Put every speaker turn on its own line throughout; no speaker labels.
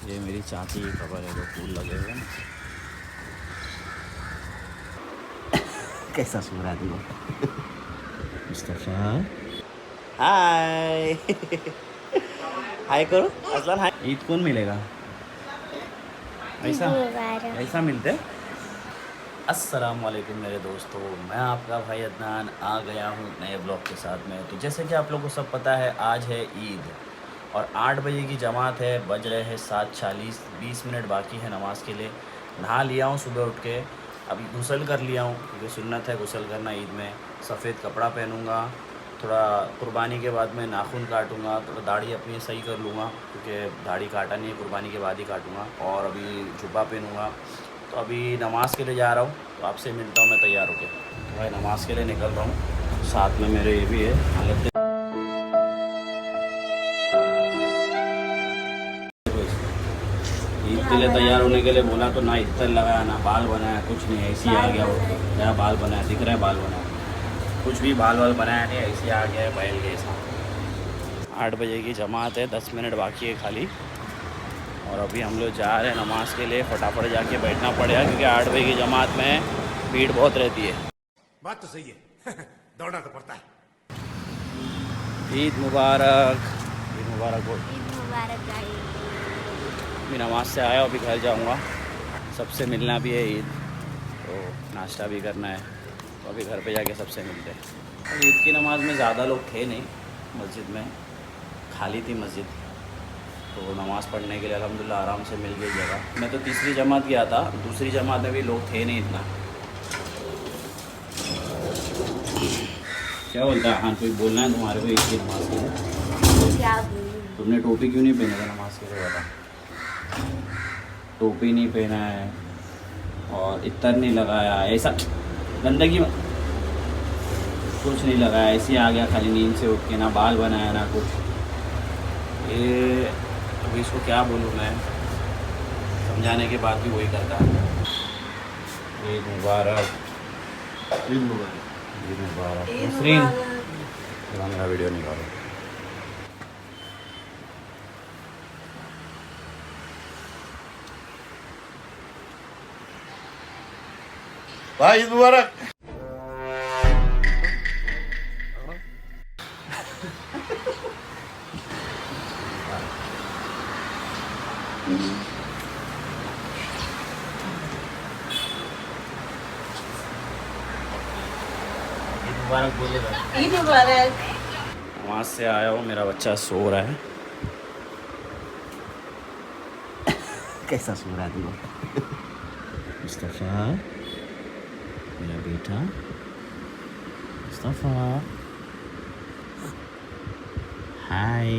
ये मेरी चाची की खबर है, तो फूल लगे हुए ना। कैसा सो रहा है वो मुस्तफ़ा। हाय हाय करो असलान, हाय। ईद कौन मिलेगा? ऐसा ऐसा मिलते। अस्सलाम वालेकुम मेरे दोस्तों, मैं आपका भाई अदनान आ गया हूँ नए ब्लॉग के साथ में। तो जैसे कि आप लोगों को सब पता है, आज है ईद और 8 बजे की जमात है। बज रहे हैं 7:40, 20 मिनट बाकी है नमाज़ के लिए। नहा लिया हूँ सुबह उठ के, अभी गुसल कर लिया हूँ क्योंकि सुन्नत है गुसल करना ईद में। सफ़ेद कपड़ा पहनूँगा, थोड़ा कुर्बानी के बाद में नाखून काटूँगा, थोड़ा दाढ़ी अपनी सही कर लूँगा क्योंकि दाढ़ी काटा नहीं है, कुर्बानी के बाद ही काटूँगा। और अभी जुब्बा पहनूँगा। तो अभी नमाज़ के लिए जा रहा हूँ, तो आपसे मिलता हूँ मैं तैयार होके। तो भाई नमाज़ के लिए निकल रहा हूँ, साथ में मेरे ये भी है हालत। ईद के लिए तैयार होने के लिए बोला तो ना इतर लगाया ना बाल बनाया, कुछ नहीं, ऐसे ही आ गया। वो क्या बाल बनाया दिख रहा है, बाल बनाया कुछ भी बाल बनाया नहीं, ऐसे ही आ गया है बैल के साथ। 8 बजे की जमात है, 10 मिनट बाकी है खाली। और अभी हम लोग जा रहे हैं नमाज़ के लिए, फटाफट जाके बैठना पड़ेगा क्योंकि 8 बजे की जमात में भीड़ बहुत रहती है। बात तो सही है दौड़ना तो पड़ता है। ईद मुबारक, ईद मुबारक बोल।
ईद मुबारक भाई।
अभी नमाज से आया, अभी घर जाऊंगा, सबसे मिलना भी है ईद, तो नाश्ता भी करना है, तो अभी घर पे जाके सबसे मिलते हैं। ईद की नमाज़ में ज़्यादा लोग थे नहीं, मस्जिद में खाली थी मस्जिद, तो नमाज़ पढ़ने के लिए अल्हम्दुलिल्लाह आराम से मिल गई जगह। मैं तो तीसरी जमात गया था, दूसरी जमात में भी लोग थे नहीं इतना। क्या बोलता है? हाँ, कोई बोलना है तुम्हारे को ईद की नमाज़ के लिए?
क्या
तुमने टोपी क्यों नहीं पहना था नमाज़ के लिए? बता। टोपी नहीं पहना है और इतर नहीं लगाया, ऐसा गंदगी में कुछ नहीं लगाया, ऐसे ही आ गया खाली नींद से उठ के, ना बाल बनाया ना कुछ। ये अभी इसको क्या बोलूँ मैं, समझाने के बाद भी वही करता है। ईद मुबारक, ईद मुबारक, ईद मुबारक। नसरीन मेरा वीडियो निकालो। भाई ईद मुबारक। मुबारक बोलेगा।
ईद मुबारक।
वहाँ से आया हूँ, मेरा बच्चा सो रहा है। कैसा सो रहा है वो मुस्तफ़ा, मेरा बेटा मुस्तफ़ा। हाय,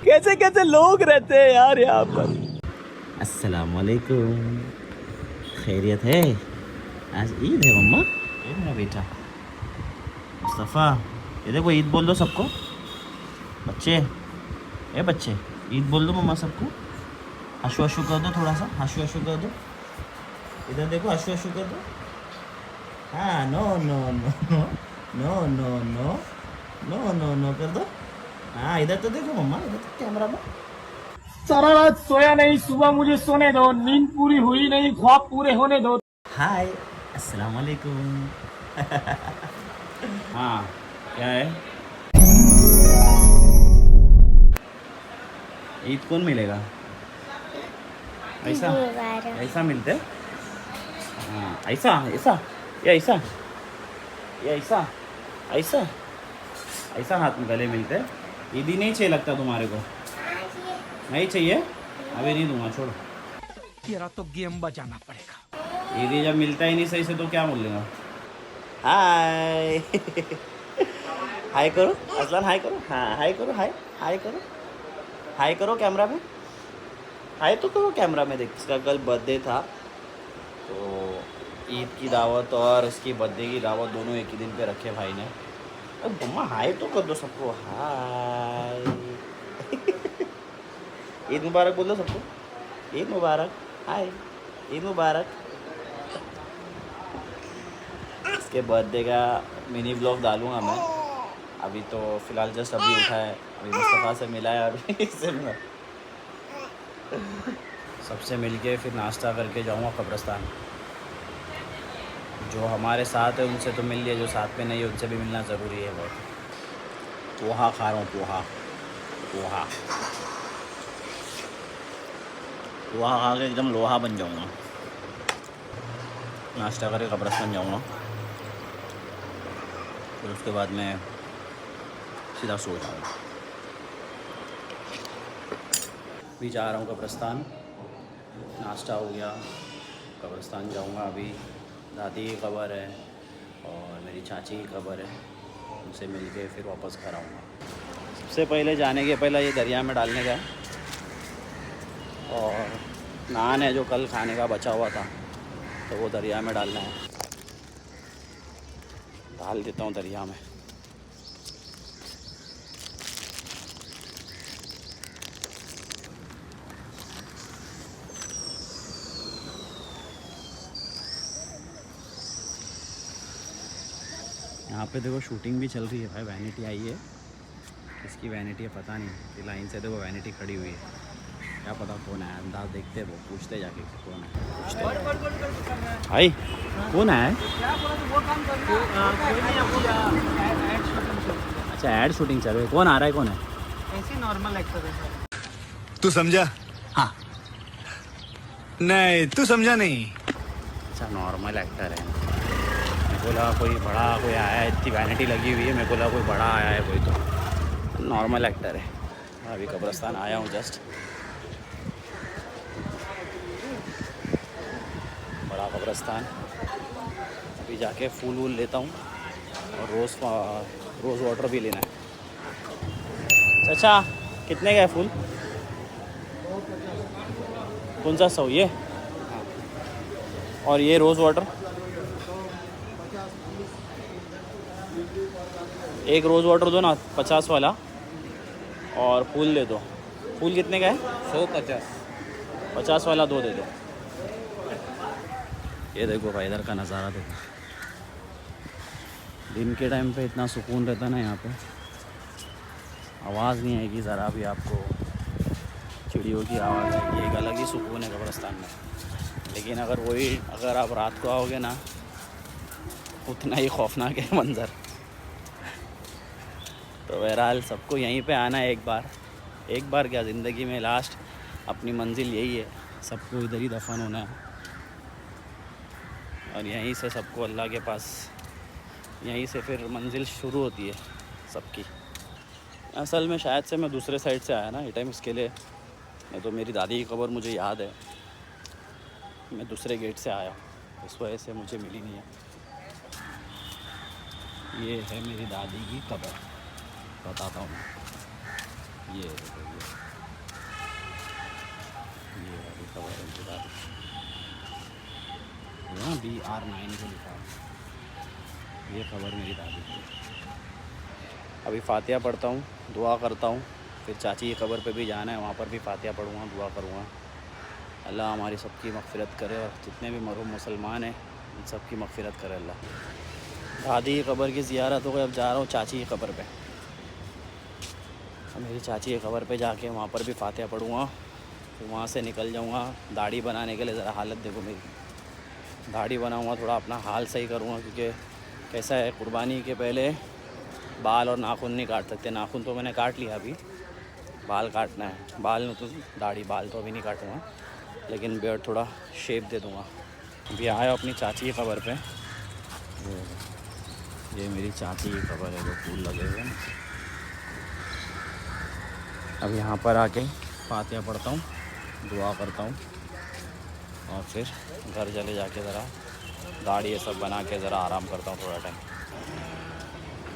कैसे कैसे लोग रहते हैं यार यहाँ पर। अस्सलाम वालेकुम, खैरियत है? आज ईद है मम्मा। ये मेरा बेटा मुस्तफ़ा, ये देखो ईद बोल दो सबको। बच्चे, ए बच्चे, ईद बोल दो मम्मा सबको। हशु हशु कर दो, थोड़ा सा हशु हशु कर दो। इधर देखो, हशु हशु कर दो। हाँ, no no no no no no no no no no कर दो। हाँ, इधर तो देखो मम्मा, इधर तो कैमरा में।
सारा रात सोया नहीं, सुबह मुझे सोने दो, नींद पूरी हुई नहीं, ख्वाब पूरे होने दो।
हाय, अस्सलाम वालेकुम। हाँ, क्या है? ईद कौन मिलेगा? ऐसा ऐसा मिलते? हाँ, ऐसा ऐसा, ये ऐसा, ये ऐसा, ऐसा ऐसा हाथ में गले मिलते। ईद ही नहीं चाहिए लगता तुम्हारे को? नहीं चाहिए? अभी नहीं दूंगा, छोड़ो।
तेरा तो गेम बजाना पड़ेगा।
ईदी जब मिलता ही नहीं सही से तो क्या बोलेगा? हाय हाय करो असलान, हाय करो। हाँ, हाय करो, हाय हाय करो, हाय करो कैमरा में, हाय तो करो कैमरा में। देख, इसका कल बर्थडे था, तो ईद की दावत और इसकी बर्थडे की दावत दोनों एक ही दिन पे रखे भाई ने। अब मम्मा हाय तो कर दो सबको, हाय। ईद मुबारक बोल दो सबको, ईद मुबारक, हाय, ईद मुबारक। इसके बर्थडे का मिनी ब्लॉग डालूँगा मैं। अभी तो फ़िलहाल अभी उठा है, अभी मुस्तफ़ा से मिला है, अभी इससे सबसे मिलके फिर नाश्ता करके जाऊँगा कब्रिस्तान। जो हमारे साथ है उनसे तो मिल लिया, जो साथ में नहीं है उनसे भी मिलना ज़रूरी है बहुत। पोहा खा रहा हूँ, पोहा पोहा पोहा खा के एकदम लोहा बन जाऊँगा। नाश्ता करके कब्रिस्तान जाऊँगा, फिर उसके बाद मैं सीधा सो जाऊँगा। अभी जा रहा हूँ कब्रिस्तान, नाश्ता हो गया, कब्रिस्तान जाऊँगा। अभी दादी की कब्र है और मेरी चाची की कब्र है, उनसे मिल के फिर वापस घर आऊँगा। सबसे पहले जाने के पहले ये दरिया में डालने का है, और नान है जो कल खाने का बचा हुआ था तो वो दरिया में डालना है। डाल देता हूँ दरिया में। यहाँ पे देखो शूटिंग भी चल रही है भाई, वैनिटी आई है। किसकी वैनिटी है पता नहीं, ये लाइन से देखो वैनिटी खड़ी हुई है, क्या पता कौन है। अंदाज देखते वो, पूछते जाके कौन है भाई, कौन है। अच्छा ऐड शूटिंग चल रही है, कौन आ रहा है, कौन है।
ऐसे नॉर्मल एक्टर है।
तू समझा?
हाँ
नहीं तू समझा नहीं।
अच्छा नॉर्मल एक्टर है। मैं बोला कोई बड़ा कोई आया है, इतनी वैनिटी लगी हुई है, मैं बोला कोई बड़ा आया है कोई, तो नॉर्मल एक्टर है। अभी कब्रिस्तान आया हूँ जस्ट, बड़ा कब्रिस्तान। अभी जाके फूल वूल लेता हूँ और रोज़ वाटर भी लेना है। चाचा कितने का है फूल, कौन सा 100 ये, और ये रोज़ वाटर एक रोज़ वाटर दो ना 50 वाला, और फूल दे दो। फूल कितने का है?
150।
50 वाला 2 दे दो। ये देखो भाई इधर का नज़ारा देखो, दिन के टाइम पे इतना सुकून रहता ना यहाँ पे, आवाज़ नहीं आएगी ज़रा भी आपको, चिड़ियों की आवाज़ आएगी, एक अलग ही सुकून है कब्रिस्तान में। लेकिन अगर आप रात को आओगे ना, उतना ही खौफनाक है मंज़र। तो बहरहाल सबको यहीं पे आना है एक बार क्या, ज़िंदगी में लास्ट अपनी मंजिल यही है, सबको इधर ही दफन होना है। और यहीं से सबको अल्लाह के पास, यहीं से फिर मंजिल शुरू होती है सबकी। असल में शायद से मैं दूसरे साइड से आया ना ये टाइम, इसके लिए। नहीं तो मेरी दादी की कब्र मुझे याद है, मैं दूसरे गेट से आया, इस वजह से मुझे मिली नहीं है। ये है मेरी दादी की कब्र, बताता हूँ। ये देखो ये वाली कब्र है मेरी दादी, यहाँ BR9 को लिखा है, ये कब्र मेरी दादी की। अभी फातिहा पढ़ता हूँ, दुआ करता हूँ, फिर चाची की कब्र पे भी जाना है, वहाँ पर भी फातिहा पढ़ूँगा, दुआ करूँगा। अल्लाह हमारी सबकी मग़फ़िरत करे, और जितने भी मरहूम मुसलमान हैं उन सबकी मग़फ़िरत करे अल्लाह। दादी की कब्र की ज़ियारत हो गई, अब जा रहा हूँ चाची की कब्र पे। मेरी चाची की कब्र पे जाके वहाँ पर भी फातिहा पढ़ूँगा, फिर वहाँ से निकल जाऊँगा दाढ़ी बनाने के लिए। ज़रा हालत देखो मेरी, दाढ़ी बनाऊँगा, थोड़ा अपना हाल सही करूँगा, क्योंकि कैसा है कुर्बानी के पहले बाल और नाखून नहीं काट सकते। नाखून तो मैंने काट लिया, अभी बाल काटना है। बाल तो दाढ़ी, बाल तो अभी नहीं काटूँगा, लेकिन बियर्ड थोड़ा शेप दे दूँगा। अभी आया अपनी चाची की कब्र पे, ये मेरी चाची की कब्र है, जो फूल लगे हुए हैं। अब यहाँ पर आके फातिहा पढ़ता हूँ, दुआ करता हूँ, और फिर घर चले जाके ज़रा दाढ़ी ये सब बना के ज़रा आराम करता हूँ थोड़ा टाइम।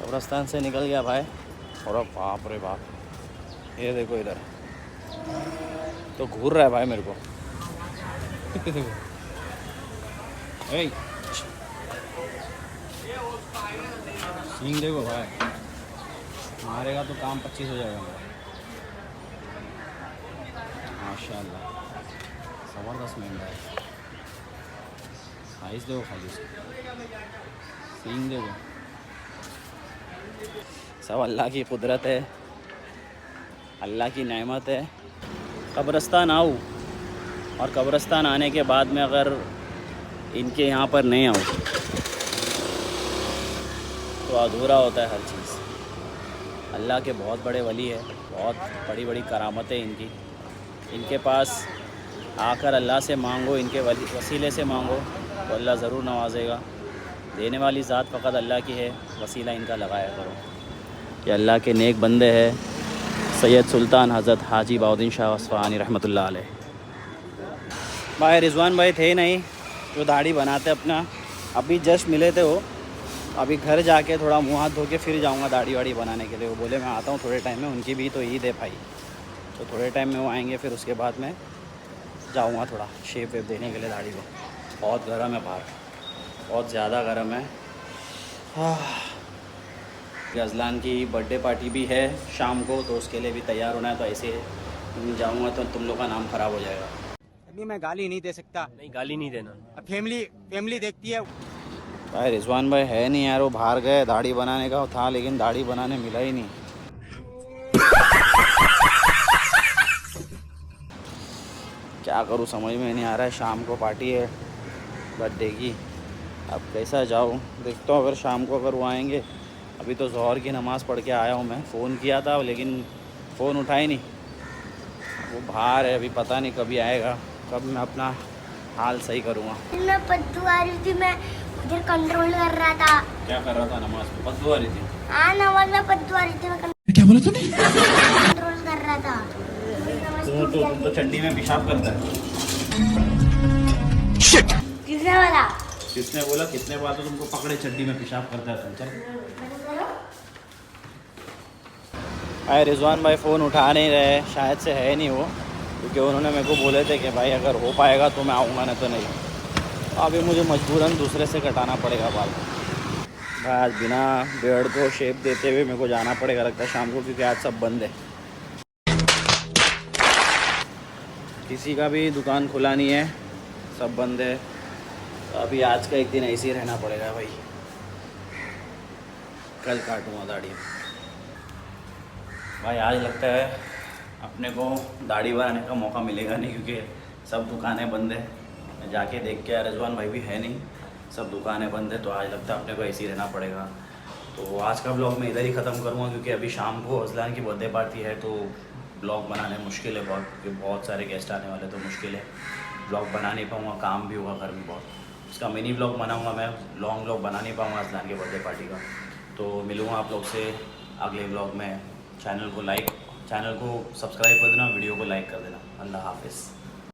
कब्रिस्तान से निकल गया भाई, और अब बाप रे बाप, ये देखो इधर तो घूर रहा है भाई मेरे को। सींग देखो भाई, मारेगा तो काम 25 हो जाएगा मेरा। माशाल्लाह ज़बरदस्त मेंढा है, साइज़ देखो खाली उसका, सींग देखो। सब अल्लाह की कुदरत है, अल्लाह की नेमत है। कब्रिस्तान आओ और कब्रिस्तान आने के बाद में अगर इनके यहाँ पर नहीं आऊँ तो अधूरा होता है हर चीज़। अल्लाह के बहुत बड़े वली है, बहुत बड़ी बड़ी करामतें इनकी। इनके पास आकर अल्लाह से मांगो, इनके वसीले से मांगो तो अल्लाह ज़रूर नवाजेगा। देने वाली ज़ात फ़कत अल्लाह की है, वसीला इनका लगाया करो। ये अल्लाह के नेक बंदे हैं सैयद सुल्तान हज़रत हाजी बाउद्दीन शाह अस्फ़हानी रहमतुल्लाह अलैह। भाई रिजवान भाई थे नहीं जो दाढ़ी बनाते अपना, अभी जस्ट मिले थे वो। अभी घर जाके थोड़ा मुँह हाथ धो के फिर जाऊँगा दाढ़ी वाड़ी बनाने के लिए। वो बोले मैं आता हूँ थोड़े टाइम में, उनकी भी तो ईद है भाई, तो थोड़े टाइम में वो आएंगे, फिर उसके बाद मैं जाऊँगा थोड़ा शेप वेप देने के लिए दाढ़ी को। बहुत गर्म है बाहर, बहुत ज़्यादा गर्म है। गज़लान की बर्थडे पार्टी भी है शाम को, तो उसके लिए भी तैयार होना है। तो ऐसे जाऊँगा तो तुम लोग का नाम ख़राब हो जाएगा।
अभी मैं गाली नहीं दे सकता। नहीं, गाली नहीं देना। अब फैमिली देखती है।
भाई रिजवान भाई है नहीं यार, वो बाहर गए। दाढ़ी बनाने का था लेकिन दाढ़ी बनाने मिला ही नहीं। क्या करूँ समझ में नहीं आ रहा है। शाम को पार्टी है बर्थडे की, अब कैसा जाऊँ देखता हूँ। अगर शाम को अगर वो आएंगे, अभी तो ज़ोहर की नमाज़ पढ़ के आया हूँ मैं। फ़ोन किया था लेकिन फ़ोन उठाई नहीं, वो बाहर है। अभी पता नहीं कभी आएगा, कब मैं अपना हाल सही करूँगा।
मैं पद्दू आ रही थी, मैं उधर कंट्रोल कर रहा था।
क्या कर रहा था? नमाज में पद्दू आ रही थी?
हाँ, नमाज में पद्दू आ रही थी, मैं
क्या बोला तूने?
कंट्रोल कर रहा था।
तुम तो चड्डी में पेशाब करता है।
किसने वाला?
किसने बोला? कितने बार तो तुमको पकड़े चड्डी में पेशाब करता है तुम। चल भाई रिजवान भाई फ़ोन उठा नहीं रहे, शायद से है नहीं वो, क्योंकि उन्होंने मेरे को बोले थे कि भाई अगर हो पाएगा तो मैं आऊँगा, नहीं तो नहीं। अभी मुझे मजबूरन दूसरे से कटाना पड़ेगा बाल। भाई आज बिना बियर्ड को शेप देते हुए मेरे को जाना पड़ेगा लगता है शाम को, क्योंकि आज सब बंद है। किसी का भी दुकान खुला नहीं है, सब बंद है। तो अभी आज का एक दिन ऐसे ही रहना पड़ेगा भाई। कल काटूँगा दाढ़ी भाई। आज लगता है अपने को दाढ़ी बनाने का मौका मिलेगा नहीं, क्योंकि सब दुकानें बंद है। जाके देख के रिजवान भाई भी है नहीं, सब दुकानें बंद है। तो आज लगता है अपने को ऐसे ही रहना पड़ेगा। तो आज का ब्लॉग मैं इधर ही ख़त्म करूँगा, क्योंकि अभी शाम को अजलान की बर्थडे पार्टी है। तो ब्लॉग बनाने मुश्किल है बहुत, क्योंकि बहुत सारे गेस्ट आने वाले, तो मुश्किल है। ब्लॉग बना नहीं पाऊँगा, काम भी होगा घर में बहुत। उसका मिनी ब्लॉग बनाऊँगा मैं, लॉन्ग ब्लॉग बना नहीं पाऊँगा अजलान की बर्थडे पार्टी का। तो मिलूँगा आप लोग से अगले ब्लॉग में। चैनल को सब्सक्राइब कर देना, वीडियो को लाइक कर देना। अल्लाह हाफिज़।